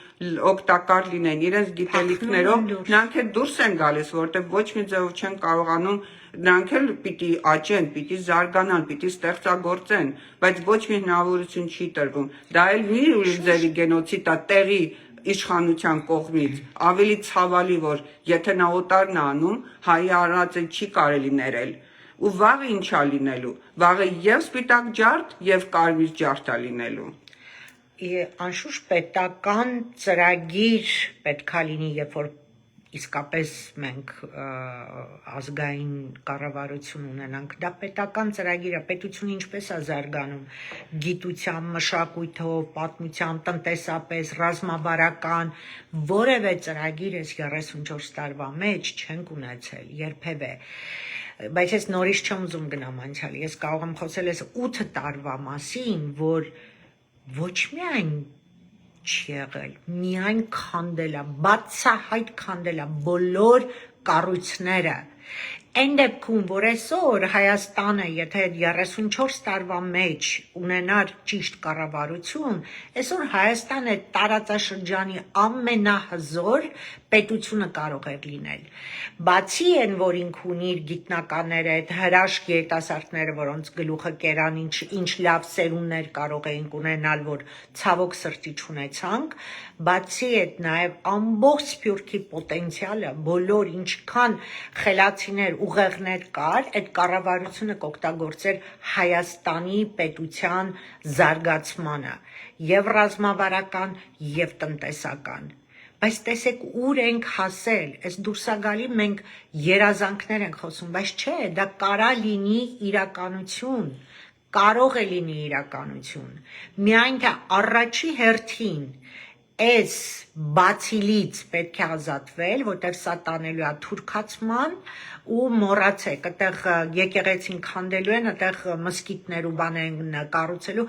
օգտակար լինեն իրենց գիտելիքներով նրանք էլ դուրս են գալիս որտեղ ոչ մի ձևով չեն կարողանում նրանք էլ պիտի աճեն, պիտի զարգանան, պիտի ստեղծագործեն, բայց ոչ մի հնարավորություն չի տրվում։ Դա էլ մի ուրիշ ձևի գենոցիդ է տեղի իշխանության կողմից, ավելի ցավալի որ եթե նա օտարն է անում, հայի արածը չի կարելի ներել։ Ու վաղը ինչա լինելու, վաղը եւ սպիտակ ջարդ եւ կարմիր ջարդ է լինելու։ Անշուշտ պետական ծրագիր պետքա լինի, երբ որ իսկապես մենք ազգային կառավարություն ունենանք, դա պետական ծրագիր է, պետությունը ինչպես է զարգանում, գիտությամբ, մշակույթով, պատմությամբ, տնտեսապես, ռազմավարական, որևէ ծրագիր այս 34 տարվա մեջ չենք ունեցել, երբևէ։ Բայց ես նորից չեմ ուզում գնամ անցյալի, ես կարող եմ խոսել այս 8 տարվա մասին, որ ոչ միայն չի եղել, միայն քանդել է, բացահայտ քանդել է բոլոր կառույցները, այն դեպքում, որ այսօր Հայաստանը, եթե 34 տարվա մեջ ունենար ճիշտ կառավարություն, այսօր Հայաստանը տարածաշրջանի ամենահզոր պետությունը կարող էր լինել։ Բացի այն, որ ինք ունի իր գիտնականները, այդ հրաշք երիտասարդները, որոնց գլուխը կերան, ինչ լավ սերունդներ կարող էինք ունենալ, որ ցավոք սրտի չունեցանք, բացի այդ նաև ամբողջ Սփյուռքի պոտենցիալը, բոլոր ինչքան խելացիներ, ուղեղներ կար, այդ կառավարությունը կօգտագործեր Հայաստանի պետության զարգացմանը, եւ ռազմավարական, եւ տնտեսական։ Բայց տեսեք ուր ենք հասել, այս դուրսագալի մենք երազանքներ ենք խոսում, բայց չէ, դա կարա լինի իրականություն, կարող է լինի իրականություն, միայն թե առաջի հերթին այս բացիլից պետք է ազատվել, որտեղ սա տանելու է թուրքացման ու մոռացեք, այդտեղ եկեղեցին քանդելու են, այդտեղ մսկիթներ ու բաներ են կառուցելու,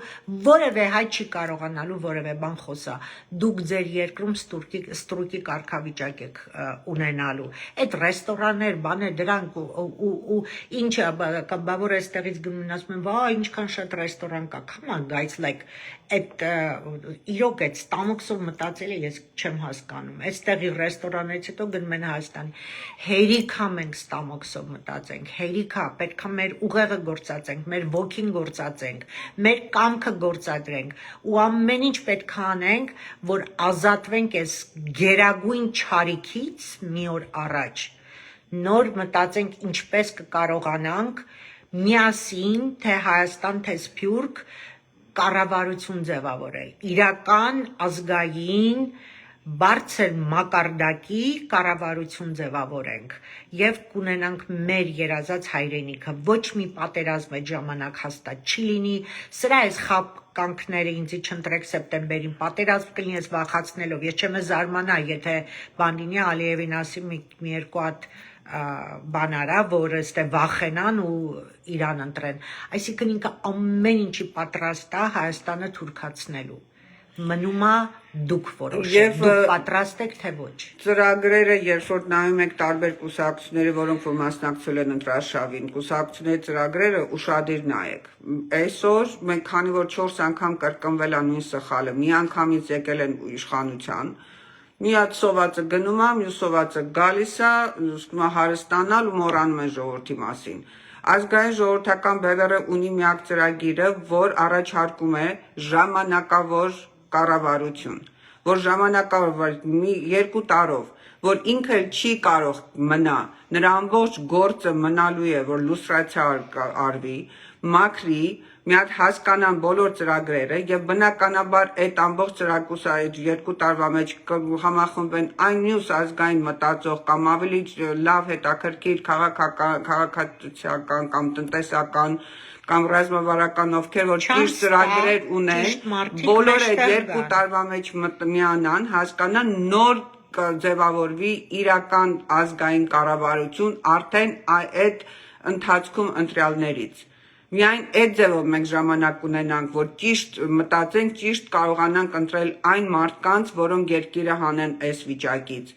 որևէ հայ չի կարողանալու որևէ բան խոսա։ Դուք ձեր երկրում ստրուկի կարգավիճակ եք ունենալու։ Այդ ռեստորաններ, բաներ դրանք ու ինչը բա որ այստեղից գնում ասում են, վա ինչքան շատ ռեստորան կա, come on guys, like այդ իրոք այդ ստամոքսով մտածել է ես չեմ հասկանում։ Այստեղի ռեստորաններից հետո գնում են Հայաստանի։ Հերիքա մենք ստամոքսով մտածենք, հերիքա պետք է մեր ուղեղը գործածենք, մեր ոգին գործածենք, մեր կամքը գործադրենք ու ամեն ինչ պետք է անենք, որ ազատվենք այս գերագույն չարիքից մի օր առաջ։ Նոր մտածենք ինչպես կկարողանանք միասին թե Հայաստան, թե Սփյուռք կառավարություն ձևավորել, իրական ազգային բարձր մակարդակի կառավարություն ձևավորենք եւ կունենանք մեր երազած հայրենիքը, ոչ մի պատերազմ այդ ժամանակ հաստատ չի լինի, սրա այս խաբկանքները ինձ չընտրեք սեպտեմբերին, պատերազմ կլինի ես վախացնելով, ես չեմ զարմանա, եթե բան լինի Ալիևին ասի մի երկու հատ բանարա, որ ստե վախենան ու իրան ընտրեն։ Այսինքն ինքը ամեն ինչի պատրաստ է Հայաստանը թուրքացնելու։ Մնում է դուք որոշեք, դուք պատրաստ եք թե ոչ։ Ծրագրերը, երբ որ նայում եք տարբեր կուսակցությունների, որոնք որ մասնակցել են ընտրարշավին, կուսակցությունների ծրագրերը ուշադիր նայեք։ Այսօր մենք քանի որ 4 անգամ կրկնվել է նույն սխալը, մի անգամից եկել են իշխանության, մի հատ սովածը գնում է, մյուս սովածը գալիս է, սկսում է հարստանալ ու մոռանում են ժողովրդի մասին։ Ազգային ժողովրդական բևեռը ունի միակ ծրագիրը, որ առաջարկում է ժամանակավոր կառավարություն, որ ժամանակավոր մի 2 տարով, որ ինքը չի կարող մնա, նրա ամբողջ գործը մնալու է, որ լուստրացիա արվի, մաքրի, մի հատ հասկանան բոլոր ծրագրերը եւ բնականաբար այդ ամբողջ ծրագուսա այդ 2 տարվա մեջ համախմբեն այն մյուս ազգային մտածող կամ ավելի լավ հետաքրքիր քաղաքացիական կամ տնտեսական կամ ռազմավարական ովքեր որ ճիշտ ծրագրեր ունեն, բոլորը 2 տարվա մեջ միանան, հասկանան նոր ձևավորվի իրական ազգային կառավարություն արդեն այդ ընթացքում ընտրյալներից։ Միայն այդ ձևով մենք ժամանակ ունենանք, որ ճիշտ մտածենք, ճիշտ կարողանանք ընտրել այն մարդկանց, որոնք երկիրը հանեն այս վիճակից։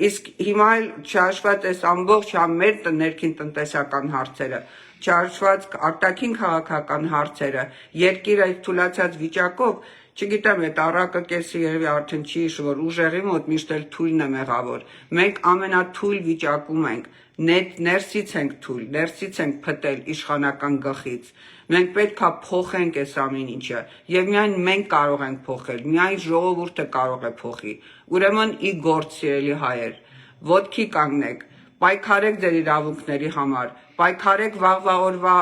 Իսկ հիմա էլ չհաշված այս ամբողջ մեր ներքին տնտեսական հարցերը, չհաշված արտաքին քաղաքական հարցերը, երկիրը այդ թուլացած վիճակով, չգիտեմ, այդ առակը կեսի երևի արդեն չի հիշում, որ ուժեղի մոտ միշտ էլ թույլն է մեղավոր։ Մենք ամենաթույլ վիճակում ենք, ներսից ենք թույլ, ներսից ենք փտել իշխանական գլխից։ Մենք պետք է փոխենք այս ամեն ինչը, եւ միայն մենք կարող ենք փոխել, միայն ժողովուրդը կարող է փոխի։ Ուրեմն ի գործ սիրելի հայեր, ոտքի կանգնեք, պայքարեք ձեր իրավունքների համար, պայքարեք վաղվա օրվա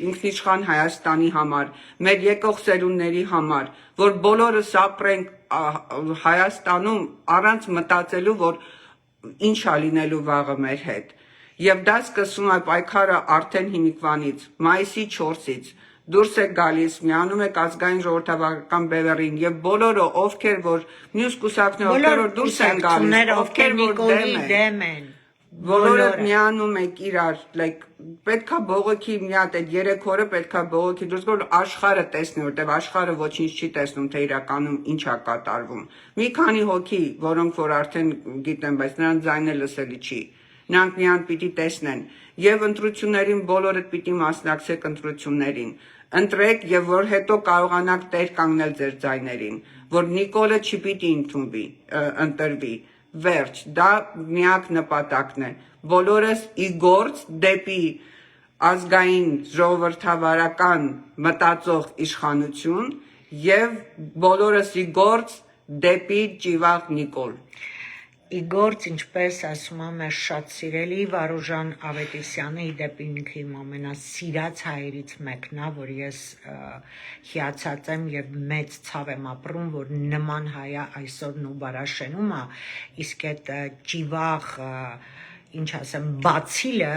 ինքնիշխան Հայաստանի համար, մեր եկող սերունդների համար, որ բոլորս ապրենք Հայաստանում առանց մտածելու, որ ինչ է լինելու վաղը մեր հետ։ Եվ դա սկսում է պայքարը արդեն հիմիկվանից, մայիսի 4-ից, դուրս եք գալիս, միանում եք ազգային ժողովրդական բևեռին եւ բոլորը ովքեր որ մյուս կուսակցություններ ովքեր որ դուրս են գալիս, ովքեր որ դեմ են, բոլորը միանում եք իրար, պետքա բողոքի մի հատ այդ 3 օրը պետքա բողոքի դուրս գալ աշխարհը տեսնի, որտեվ աշխարհը ոչինչ չի տեսնում, թե իրականում ինչ է կատարվում։ Մի քանի հոգի, որոնք որ արդեն գիտեն, բայց նրանց ձայնը լսելի չի։ Նրանք միան պիտի տեսնեն եւ ընտրություններին բոլորը պիտի մասնակցեք ընտրություններին։ Ընտրեք եւ որ հետո կարողանաք տեր կանգնել ձեր ձայներին, որ Նիկոլը չպիտի ընդունվի, ընտրվի։ Վերջ, դա միակ նպատակն է։ Բոլորս ի գործ դեպի ազգային ժողովրդավարական մտածող իշխանություն եւ բոլորս ի գործ դեպի Ճիվաղ Նիկոլ։ Ի գործ, ինչպես ասում եմ, մեր շատ սիրելի Վարուժան Ավետիսյանը, իդեպ ինքը իմ ամենասիրած հայերից մեկն է, որ ես հիացած եմ եւ մեծ ցավ եմ ապրում, որ նման հայա այսօր Նուբարաշենում է, իսկ այդ Ճիվաղ ինչ ասեմ, բացիլը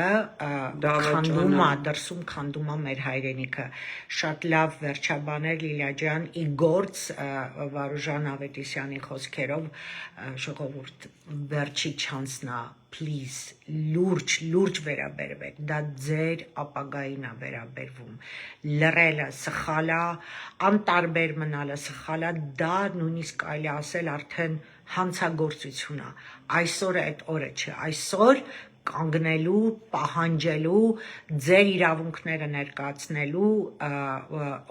քանդում է, դրսում քանդում է մեր հայրենիքը։ Շատ լավ վերջաբաներ Լիլիա ջան, ի գործ Վարուժան Ավետիսյանի խոսքերով ժողովուրդ վերջի չանսն է, please, լուրջ վերաբերվեք, դա ձեր ապագային է վերաբերվում։ Լռելը սխալ է, անտարբեր մնալը սխալ է, դա նույնիսկ կարելի ասել արդեն հանցագործություն է։ Այսօր այդ օրը չէ, այսօր կանգնելու, պահանջելու, ձեր իրավունքները ներկայացնելու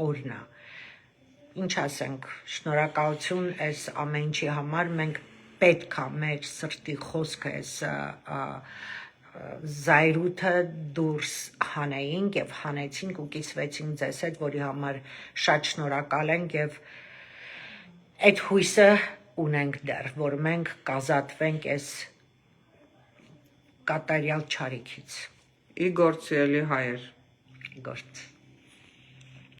օրն է։ Ինչ ասենք, շնորհակալություն այս ամեն ինչի համար, մենք պետք է մեր սրտի խոսքը այս զայրույթը դուրս հանեինք եւ հանեցինք ու կիսվեցինք ձեզ հետ, որի համար շատ շնորհակալ ենք եւ այդ հույսը ունենք դեռ, որ մենք կազատվենք այս կատարյալ չարիքից։ Ի գործ սիրելի հայեր։ Գործ։